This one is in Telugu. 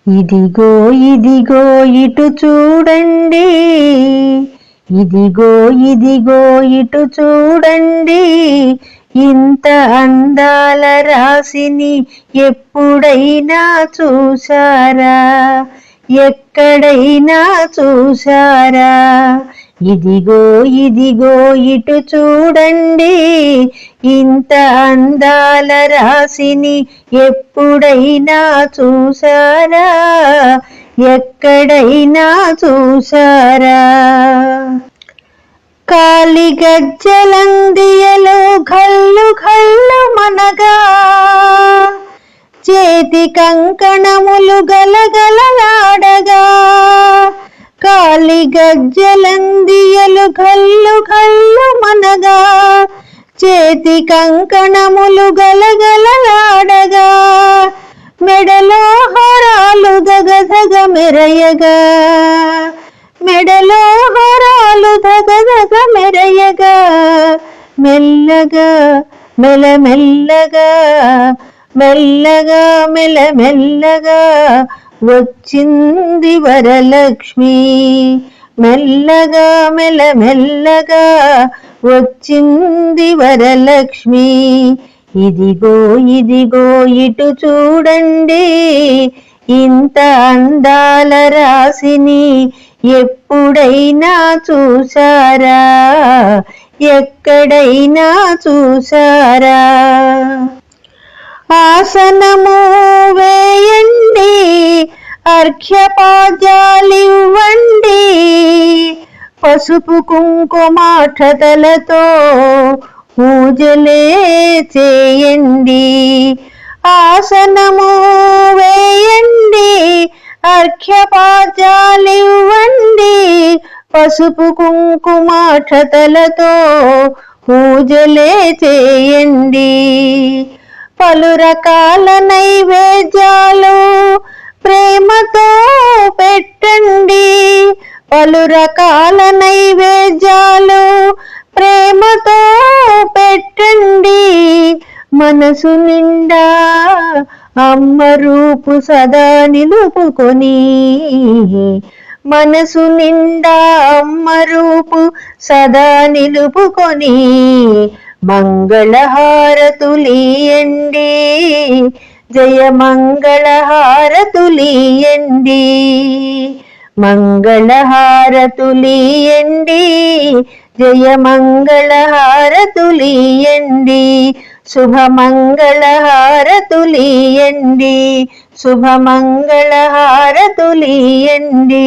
ఇదిగో ఇదిగో ఇటు చూడండి, ఇదిగో ఇదిగో ఇటు చూడండి, ఇంత అందాల రాశిని ఎప్పుడైనా చూశారా, ఎక్కడైనా చూశారా? ఇదిగో ఇదిగో ఇటు చూడండి, ఇంత అందాల రాశిని ఎప్పుడైనా చూశారా, ఎక్కడైనా చూశారా? కాలి గజ్జలందియలో ఘల్లు ఘల్లు మనగా, చేతి కంకణములు గలగలలాడగా, కాలి గజ్జలందియలు ఘల్లు ఘల్లు మనగా, చేతి కంకణములు గలగలలాడగా, మెడలో హారాలు దగదగ మెరయగా, మెడలో హారాలు దగదగ మెరయగా, మెల్లగా మెల్లమెల్లగా మెల్లగా మెల్లమెల్లగా వచ్చింది వరలక్ష్మి, మెల్లగా మెల్లమెల్లగా వచ్చింది వరలక్ష్మి. ఇదిగో ఇదిగో ఇటు చూడండి, ఇంత అందాల రాశిని ఎప్పుడైనా చూశారా, ఎక్కడైనా చూశారా? ఆసనము వేయండి, అర్ఘ్యపాద్యాలివ్వండి, పసుపు కుంకుమాక్షతలతో పూజలే చేయండి. ఆసనము వేయండి, అర్ఘ్యపాద్యాలివ్వండి, పసుపు కుంకుమాక్షతలతో పూజలే చేయండి. పలు రకాల నైవేద్యాలు ప్రేమతో పెట్టండి, పలు రకాల నైవేద్యాలు ప్రేమతో పెట్టండి. మనసు నిండా అమ్మ రూపు సదా నిలుపుకొని, మనసు నిండా అమ్మ రూపు సదా నిలుపుకొని, మంగళహారతులియండి, జయ మంగళహారతులియండి, మంగళహారతులియండి, జయ మంగళహారతులియండి, శుభమంగళహారతులియండి, శుభమంగళహారతులియండి.